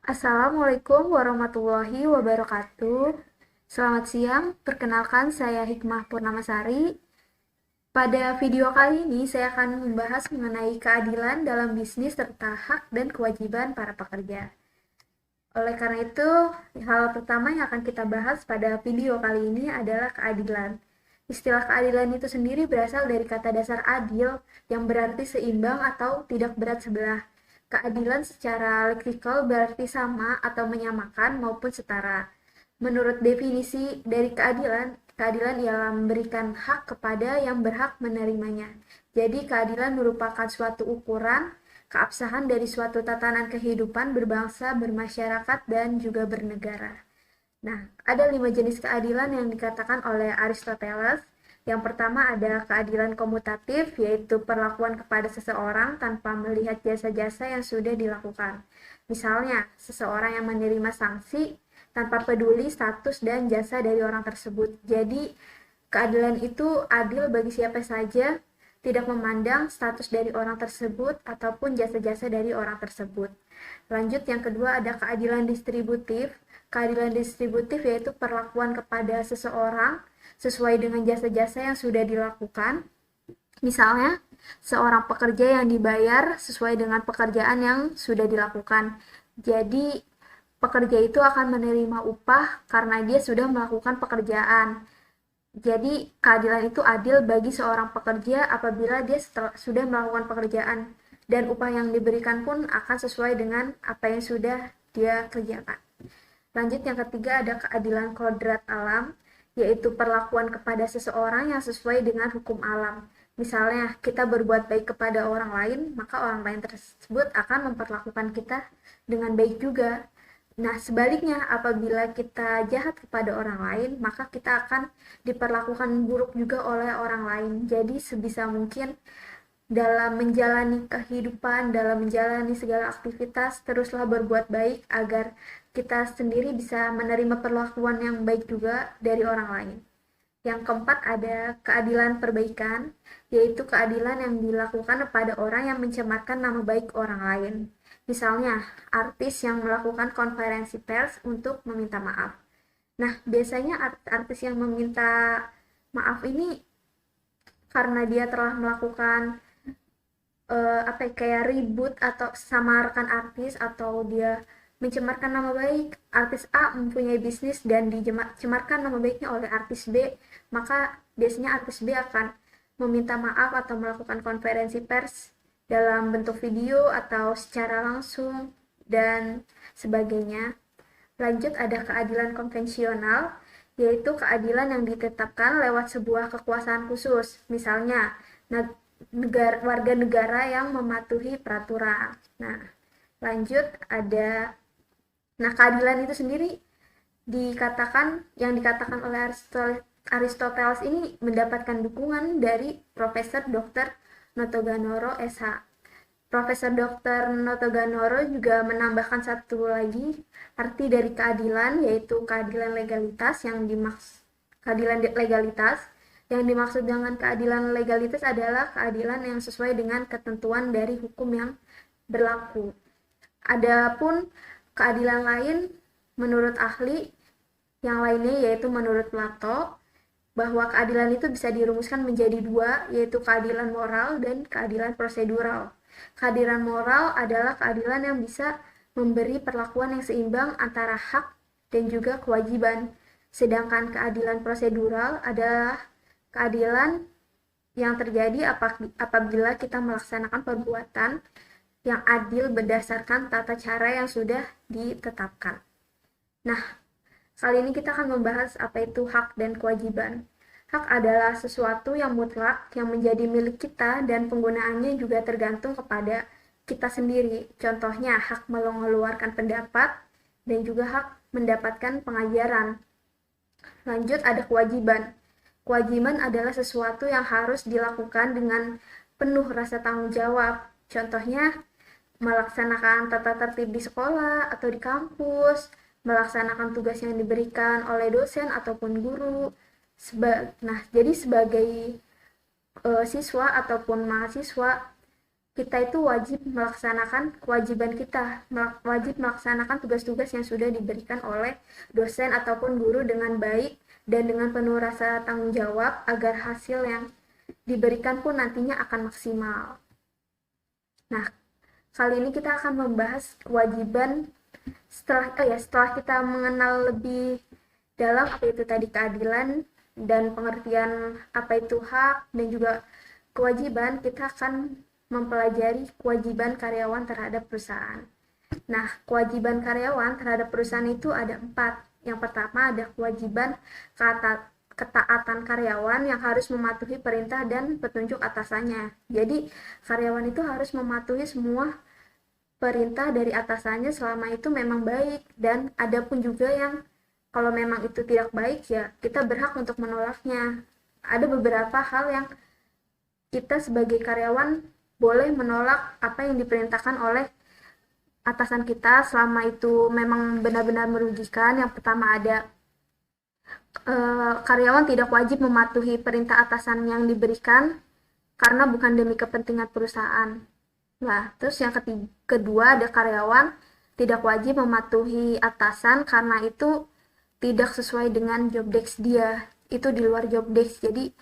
Assalamualaikum warahmatullahi wabarakatuh. Selamat siang, perkenalkan saya Hikmah Purnamasari. Pada video kali ini saya akan membahas mengenai keadilan dalam bisnis serta hak dan kewajiban para pekerja. Oleh karena itu, hal pertama yang akan kita bahas pada video kali ini adalah keadilan. Istilah keadilan itu sendiri berasal dari kata dasar adil yang berarti seimbang atau tidak berat sebelah. Keadilan secara leksikal berarti sama atau menyamakan maupun setara. Menurut definisi dari keadilan, keadilan ialah memberikan hak kepada yang berhak menerimanya. Jadi keadilan merupakan suatu ukuran keabsahan dari suatu tatanan kehidupan berbangsa, bermasyarakat, dan juga bernegara. Nah, ada 5 jenis keadilan yang dikatakan oleh Aristoteles. Yang pertama ada keadilan komutatif, yaitu perlakuan kepada seseorang tanpa melihat jasa-jasa yang sudah dilakukan. Misalnya, seseorang yang menerima sanksi tanpa peduli status dan jasa dari orang tersebut. Jadi, keadilan itu adil bagi siapa saja, tidak memandang status dari orang tersebut ataupun jasa-jasa dari orang tersebut. Lanjut, yang kedua ada keadilan distributif. Keadilan distributif yaitu perlakuan kepada seseorang sesuai dengan jasa-jasa yang sudah dilakukan. Misalnya, seorang pekerja yang dibayar sesuai dengan pekerjaan yang sudah dilakukan. Jadi, pekerja itu akan menerima upah karena dia sudah melakukan pekerjaan. Jadi, keadilan itu adil bagi seorang pekerja apabila dia sudah melakukan pekerjaan dan upah yang diberikan pun akan sesuai dengan apa yang sudah dia kerjakan. Lanjut, yang ketiga ada keadilan kodrat alam, yaitu perlakuan kepada seseorang yang sesuai dengan hukum alam. Misalnya, kita berbuat baik kepada orang lain, maka orang lain tersebut akan memperlakukan kita dengan baik juga. Nah, sebaliknya, apabila kita jahat kepada orang lain, maka kita akan diperlakukan buruk juga oleh orang lain. Jadi, sebisa mungkin dalam menjalani kehidupan, dalam menjalani segala aktivitas, teruslah berbuat baik agar kita sendiri bisa menerima perlakuan yang baik juga dari orang lain. Yang keempat ada keadilan perbaikan, yaitu keadilan yang dilakukan pada orang yang mencemarkan nama baik orang lain. Misalnya, artis yang melakukan konferensi pers untuk meminta maaf. Nah, biasanya artis yang meminta maaf ini karena dia telah melakukan kayak ribut atau sama rekan artis, atau dia mencemarkan nama baik artis A mempunyai bisnis dan dicemarkan nama baiknya oleh artis B, maka biasanya artis B akan meminta maaf atau melakukan konferensi pers dalam bentuk video atau secara langsung dan sebagainya. Lanjut ada keadilan konvensional, yaitu keadilan yang ditetapkan lewat sebuah kekuasaan khusus. Misalnya, warga negara yang mematuhi peraturan. Nah, lanjut ada keadilan itu sendiri dikatakan oleh Aristoteles ini mendapatkan dukungan dari Profesor Dr. Notoganoro SH. Profesor Dr. Notoganoro juga menambahkan satu lagi arti dari keadilan, yaitu keadilan legalitas yang dimaksud dengan keadilan legalitas adalah keadilan yang sesuai dengan ketentuan dari hukum yang berlaku. Adapun keadilan lain menurut ahli yang lainnya, yaitu menurut Plato, bahwa keadilan itu bisa dirumuskan menjadi dua, yaitu keadilan moral dan keadilan prosedural. Keadilan moral adalah keadilan yang bisa memberi perlakuan yang seimbang antara hak dan juga kewajiban. Sedangkan keadilan prosedural adalah keadilan yang terjadi apabila kita melaksanakan perbuatan yang adil berdasarkan tata cara yang sudah ditetapkan. Nah, kali ini kita akan membahas apa itu hak dan kewajiban. Hak adalah sesuatu yang mutlak yang menjadi milik kita dan penggunaannya juga tergantung kepada kita sendiri. Contohnya, hak mengeluarkan pendapat dan juga hak mendapatkan pengajaran. Lanjut ada kewajiban. Kewajiban adalah sesuatu yang harus dilakukan dengan penuh rasa tanggung jawab. Contohnya, melaksanakan tata tertib di sekolah atau di kampus, melaksanakan tugas yang diberikan oleh dosen ataupun guru. Jadi sebagai siswa ataupun mahasiswa, kita itu wajib melaksanakan kewajiban kita, wajib melaksanakan tugas-tugas yang sudah diberikan oleh dosen ataupun guru dengan baik dan dengan penuh rasa tanggung jawab agar hasil yang diberikan pun nantinya akan maksimal. Nah, kali ini kita akan membahas kewajiban setelah kita mengenal lebih dalam apa itu tadi keadilan dan pengertian apa itu hak dan juga kewajiban, kita akan mempelajari kewajiban karyawan terhadap perusahaan. Nah, kewajiban karyawan terhadap perusahaan itu ada 4. Yang pertama ada kewajiban ketaatan karyawan yang harus mematuhi perintah dan petunjuk atasannya. Jadi, karyawan itu harus mematuhi semua perintah dari atasannya selama itu memang baik, dan ada pun juga yang kalau memang itu tidak baik ya kita berhak untuk menolaknya. Ada beberapa hal yang kita sebagai karyawan boleh menolak apa yang diperintahkan oleh atasan kita selama itu memang benar-benar merugikan. Yang pertama ada karyawan tidak wajib mematuhi perintah atasan yang diberikan karena bukan demi kepentingan perusahaan. Nah, terus yang kedua ada karyawan tidak wajib mematuhi atasan karena itu tidak sesuai dengan job desk dia, itu di luar job desk. Jadi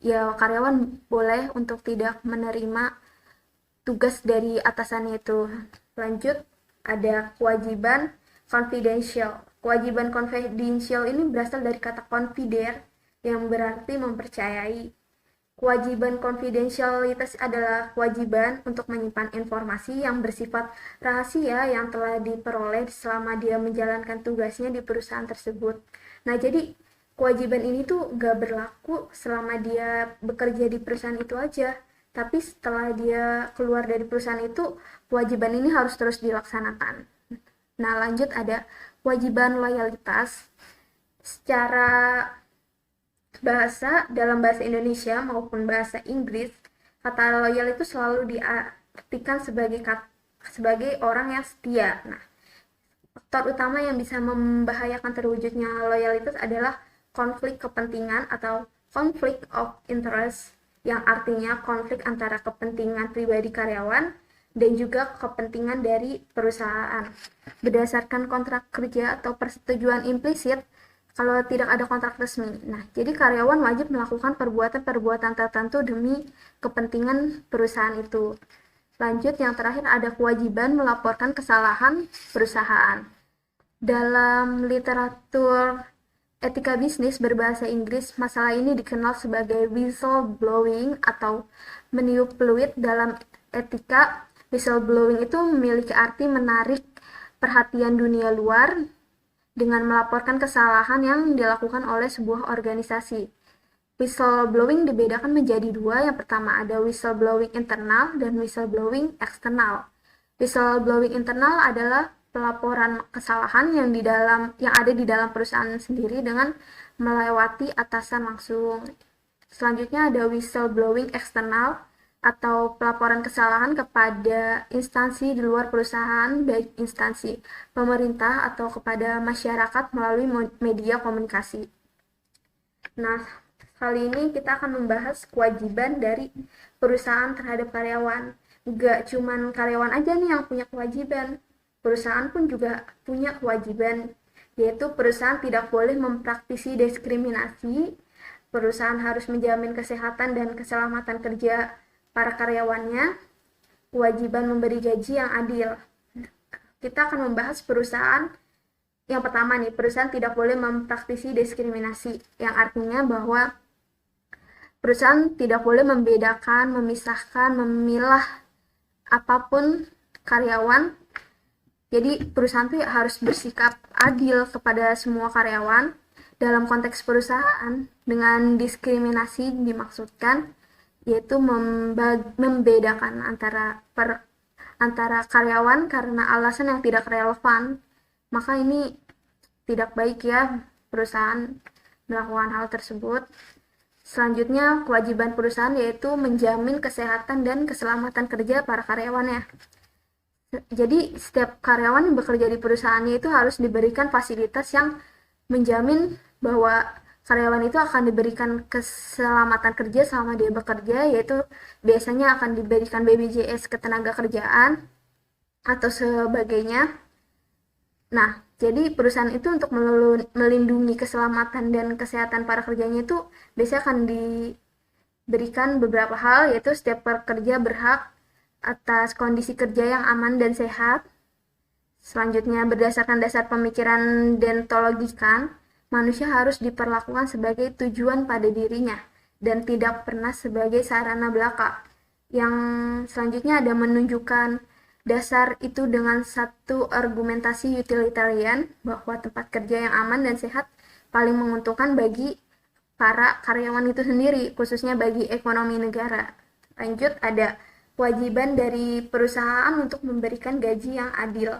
ya karyawan boleh untuk tidak menerima tugas dari atasannya itu. Lanjut, ada kewajiban confidential. Kewajiban confidential ini berasal dari kata confider yang berarti mempercayai. Kewajiban konfidensialitas adalah kewajiban untuk menyimpan informasi yang bersifat rahasia yang telah diperoleh selama dia menjalankan tugasnya di perusahaan tersebut. Nah, jadi kewajiban ini tuh gak berlaku selama dia bekerja di perusahaan itu aja, tapi setelah dia keluar dari perusahaan itu, kewajiban ini harus terus dilaksanakan. Nah, lanjut ada kewajiban loyalitas. Secara dalam bahasa Indonesia maupun bahasa Inggris, kata loyal itu selalu diartikan sebagai orang yang setia. Nah, faktor utama yang bisa membahayakan terwujudnya loyalitas adalah konflik kepentingan atau conflict of interest, yang artinya konflik antara kepentingan pribadi karyawan dan juga kepentingan dari perusahaan. Berdasarkan kontrak kerja atau persetujuan implisit, kalau tidak ada kontrak resmi. Nah, jadi karyawan wajib melakukan perbuatan-perbuatan tertentu demi kepentingan perusahaan itu. Lanjut, yang terakhir ada kewajiban melaporkan kesalahan perusahaan. Dalam literatur etika bisnis berbahasa Inggris, masalah ini dikenal sebagai whistleblowing atau meniup peluit. Dalam etika, whistleblowing itu memiliki arti menarik perhatian dunia luar dengan melaporkan kesalahan yang dilakukan oleh sebuah organisasi. Whistleblowing dibedakan menjadi 2. Yang pertama ada whistleblowing internal dan whistleblowing eksternal. Whistleblowing internal adalah pelaporan kesalahan yang ada di dalam perusahaan sendiri dengan melewati atasan langsung. Selanjutnya ada whistleblowing eksternal atau pelaporan kesalahan kepada instansi di luar perusahaan, baik instansi pemerintah atau kepada masyarakat melalui media komunikasi. Nah, kali ini kita akan membahas kewajiban dari perusahaan terhadap karyawan. Gak cuman karyawan aja nih yang punya kewajiban, perusahaan pun juga punya kewajiban, yaitu perusahaan tidak boleh mempraktisi diskriminasi, perusahaan harus menjamin kesehatan dan keselamatan kerja para karyawannya, kewajiban memberi gaji yang adil. Kita akan membahas perusahaan. Yang pertama nih, perusahaan tidak boleh mempraktisi diskriminasi, yang artinya bahwa perusahaan tidak boleh membedakan, memisahkan, memilah apapun karyawan. Jadi perusahaan itu harus bersikap adil kepada semua karyawan. Dalam konteks perusahaan, dengan diskriminasi dimaksudkan yaitu membedakan antara karyawan karena alasan yang tidak relevan. Maka ini tidak baik ya perusahaan melakukan hal tersebut. Selanjutnya, kewajiban perusahaan yaitu menjamin kesehatan dan keselamatan kerja para karyawannya. Jadi setiap karyawan yang bekerja di perusahaannya itu harus diberikan fasilitas yang menjamin bahwa karyawan itu akan diberikan keselamatan kerja selama dia bekerja, yaitu biasanya akan diberikan BPJS Ketenagakerjaan atau sebagainya. Nah, jadi perusahaan itu untuk melindungi keselamatan dan kesehatan para kerjanya itu biasanya akan diberikan beberapa hal, yaitu setiap pekerja berhak atas kondisi kerja yang aman dan sehat. Selanjutnya, berdasarkan dasar pemikiran deontologikan, manusia harus diperlakukan sebagai tujuan pada dirinya dan tidak pernah sebagai sarana belaka. Yang selanjutnya ada menunjukkan dasar itu dengan satu argumentasi utilitarian bahwa tempat kerja yang aman dan sehat paling menguntungkan bagi para karyawan itu sendiri, khususnya bagi ekonomi negara. Lanjut, ada kewajiban dari perusahaan untuk memberikan gaji yang adil.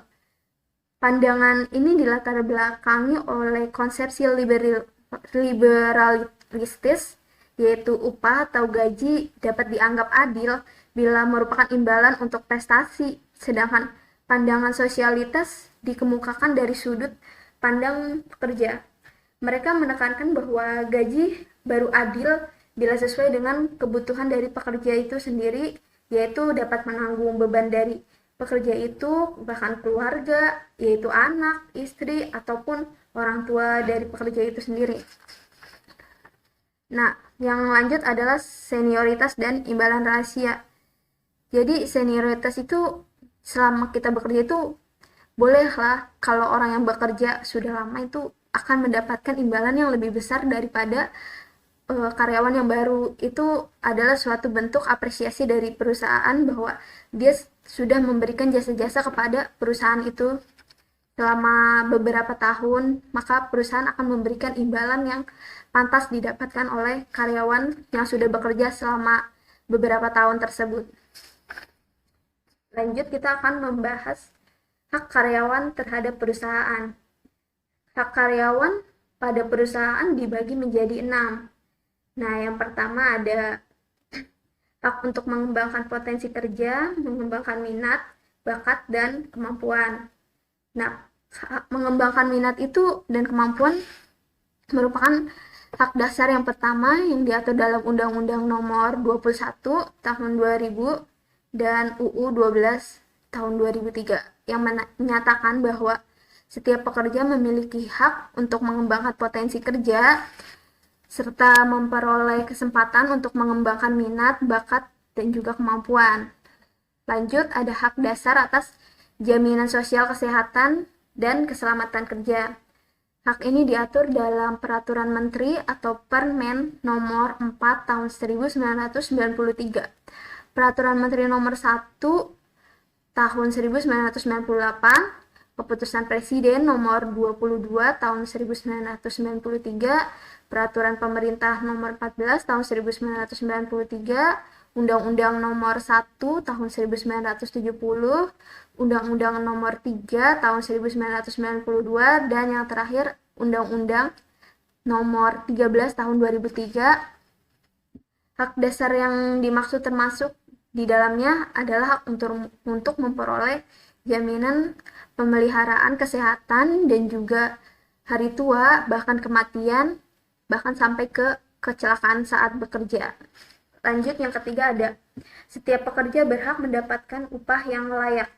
Pandangan ini dilatar belakangi oleh konsepsi liberalistis, yaitu upah atau gaji dapat dianggap adil bila merupakan imbalan untuk prestasi, sedangkan pandangan sosialitas dikemukakan dari sudut pandang pekerja. Mereka menekankan bahwa gaji baru adil bila sesuai dengan kebutuhan dari pekerja itu sendiri, yaitu dapat menanggung beban dari pekerja itu, bahkan keluarga, yaitu anak, istri, ataupun orang tua dari pekerja itu sendiri. Nah, yang lanjut adalah senioritas dan imbalan rahasia. Jadi senioritas itu selama kita bekerja itu bolehlah kalau orang yang bekerja sudah lama itu akan mendapatkan imbalan yang lebih besar daripada karyawan yang baru. Itu adalah suatu bentuk apresiasi dari perusahaan bahwa dia sudah memberikan jasa-jasa kepada perusahaan itu selama beberapa tahun, maka perusahaan akan memberikan imbalan yang pantas didapatkan oleh karyawan yang sudah bekerja selama beberapa tahun tersebut. Lanjut, kita akan membahas hak karyawan terhadap perusahaan. Hak karyawan pada perusahaan dibagi menjadi 6. Nah, yang pertama ada hak untuk mengembangkan potensi kerja, mengembangkan minat, bakat, dan kemampuan. Nah, hak mengembangkan minat itu dan kemampuan merupakan hak dasar yang pertama yang diatur dalam Undang-Undang Nomor 21 Tahun 2000 dan UU 12 tahun 2003 yang menyatakan bahwa setiap pekerja memiliki hak untuk mengembangkan potensi kerja serta memperoleh kesempatan untuk mengembangkan minat, bakat, dan juga kemampuan. Lanjut, ada hak dasar atas jaminan sosial kesehatan dan keselamatan kerja. Hak ini diatur dalam Peraturan Menteri atau Permen Nomor 4 Tahun 1993. Peraturan Menteri Nomor 1 Tahun 1998, Keputusan Presiden Nomor 22 Tahun 1993, Peraturan Pemerintah Nomor 14 Tahun 1993, Undang-Undang Nomor 1 Tahun 1970, Undang-Undang Nomor 3 Tahun 1992, dan yang terakhir Undang-Undang Nomor 13 Tahun 2003. Hak dasar yang dimaksud termasuk di dalamnya adalah hak untuk memperoleh jaminan pemeliharaan kesehatan dan juga hari tua, bahkan kematian, bahkan sampai ke kecelakaan saat bekerja. Lanjut, yang ketiga ada setiap pekerja berhak mendapatkan upah yang layak.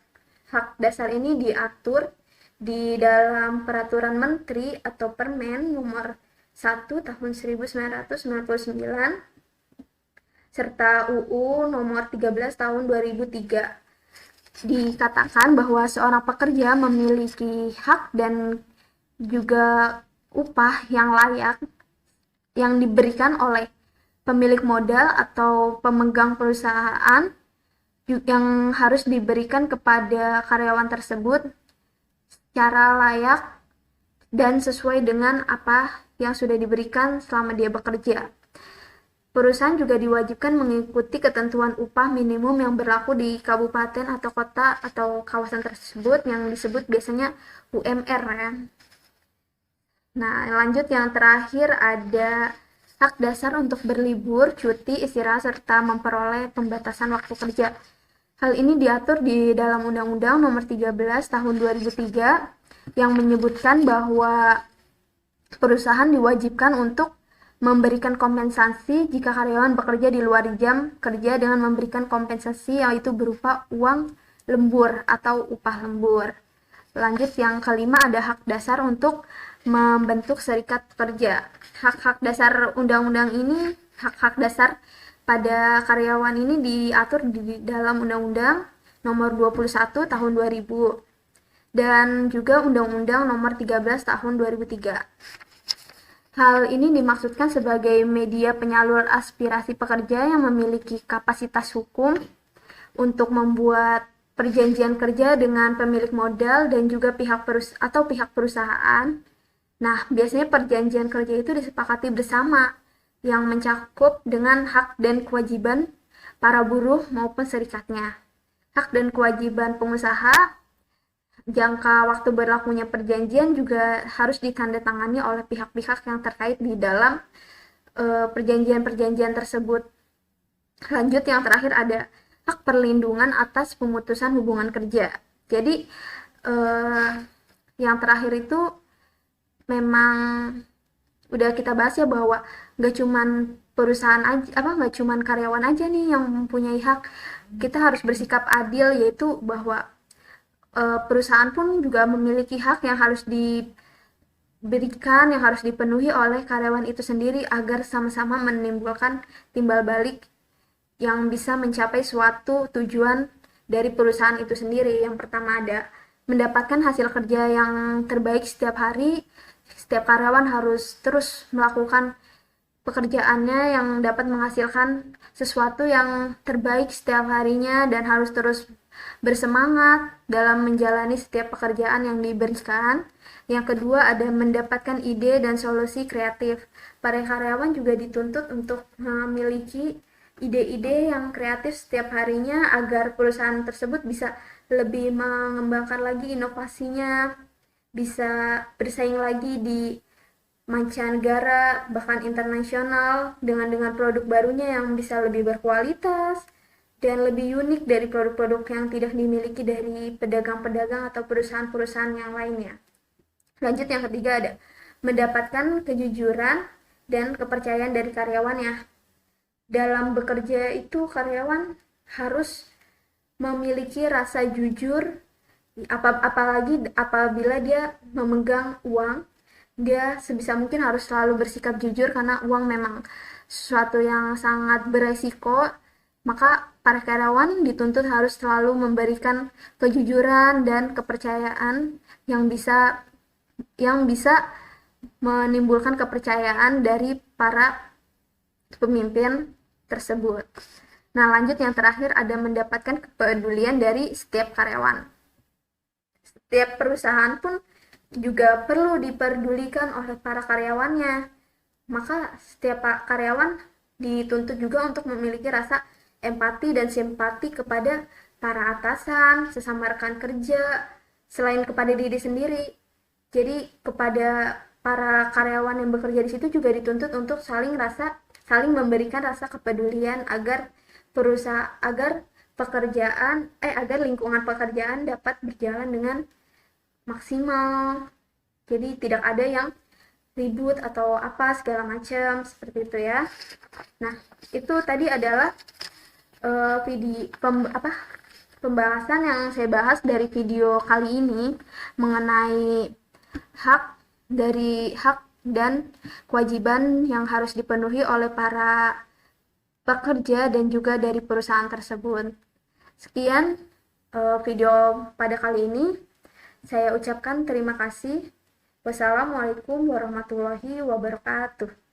Hak dasar ini diatur di dalam Peraturan Menteri atau Permen Nomor 1 Tahun 1999 serta UU Nomor 13 Tahun 2003. Dikatakan bahwa seorang pekerja memiliki hak dan juga upah yang layak yang diberikan oleh pemilik modal atau pemegang perusahaan yang harus diberikan kepada karyawan tersebut secara layak dan sesuai dengan apa yang sudah diberikan selama dia bekerja. Perusahaan juga diwajibkan mengikuti ketentuan upah minimum yang berlaku di kabupaten atau kota atau kawasan tersebut yang disebut biasanya UMR ya. Nah, lanjut, yang terakhir ada hak dasar untuk berlibur, cuti, istirahat, serta memperoleh pembatasan waktu kerja. Hal ini diatur di dalam Undang-Undang Nomor 13 Tahun 2003 yang menyebutkan bahwa perusahaan diwajibkan untuk memberikan kompensasi jika karyawan bekerja di luar jam kerja dengan memberikan kompensasi yaitu berupa uang lembur atau upah lembur. Lanjut yang kelima ada hak dasar untuk membentuk serikat pekerja. Hak-hak dasar undang-undang ini, hak-hak dasar pada karyawan ini diatur di dalam Undang-Undang Nomor 21 Tahun 2000 dan juga Undang-Undang Nomor 13 Tahun 2003. Hal ini dimaksudkan sebagai media penyalur aspirasi pekerja yang memiliki kapasitas hukum untuk membuat perjanjian kerja dengan pemilik modal dan juga pihak perusahaan. Nah, biasanya perjanjian kerja itu disepakati bersama yang mencakup dengan hak dan kewajiban para buruh maupun serikatnya. Hak dan kewajiban pengusaha, jangka waktu berlakunya perjanjian juga harus ditandatangani oleh pihak-pihak yang terkait di dalam perjanjian-perjanjian tersebut. Lanjut yang terakhir ada hak perlindungan atas pemutusan hubungan kerja. Jadi yang terakhir itu memang udah kita bahas ya bahwa nggak cuman perusahaan aja nggak cuman karyawan aja nih yang mempunyai hak. Kita harus bersikap adil, yaitu bahwa perusahaan pun juga memiliki hak yang harus diberikan, yang harus dipenuhi oleh karyawan itu sendiri agar sama-sama menimbulkan timbal balik yang bisa mencapai suatu tujuan dari perusahaan itu sendiri. Yang pertama ada mendapatkan hasil kerja yang terbaik setiap hari. Setiap karyawan harus terus melakukan pekerjaannya yang dapat menghasilkan sesuatu yang terbaik setiap harinya dan harus terus bersemangat dalam menjalani setiap pekerjaan yang diberikan. Yang kedua ada mendapatkan ide dan solusi kreatif. Para karyawan juga dituntut untuk memiliki ide-ide yang kreatif setiap harinya agar perusahaan tersebut bisa lebih mengembangkan lagi inovasinya, bisa bersaing lagi di mancanegara bahkan internasional dengan produk barunya yang bisa lebih berkualitas dan lebih unik dari produk-produk yang tidak dimiliki dari pedagang-pedagang atau perusahaan-perusahaan yang lainnya. Lanjut yang ketiga ada mendapatkan kejujuran dan kepercayaan dari karyawannya. Dalam bekerja itu karyawan harus memiliki rasa jujur, apalagi apabila dia memegang uang. Dia sebisa mungkin harus selalu bersikap jujur karena uang memang sesuatu yang sangat beresiko. Maka para karyawan dituntut harus selalu memberikan kejujuran dan kepercayaan yang bisa menimbulkan kepercayaan dari para pemimpin tersebut. Nah, lanjut yang terakhir ada mendapatkan kepedulian dari setiap karyawan. Setiap perusahaan pun juga perlu diperdulikan oleh para karyawannya. Maka setiap karyawan dituntut juga untuk memiliki rasa empati dan simpati kepada para atasan, sesama rekan kerja, selain kepada diri sendiri. Jadi kepada para karyawan yang bekerja di situ juga dituntut untuk saling memberikan rasa kepedulian agar agar lingkungan pekerjaan dapat berjalan dengan maksimal. Jadi tidak ada yang ribut atau apa segala macam seperti itu ya. Nah, itu tadi adalah pembahasan yang saya bahas dari video kali ini mengenai hak dan kewajiban yang harus dipenuhi oleh para pekerja dan juga dari perusahaan tersebut. Sekian video pada kali ini. Saya ucapkan terima kasih. Wassalamualaikum warahmatullahi wabarakatuh.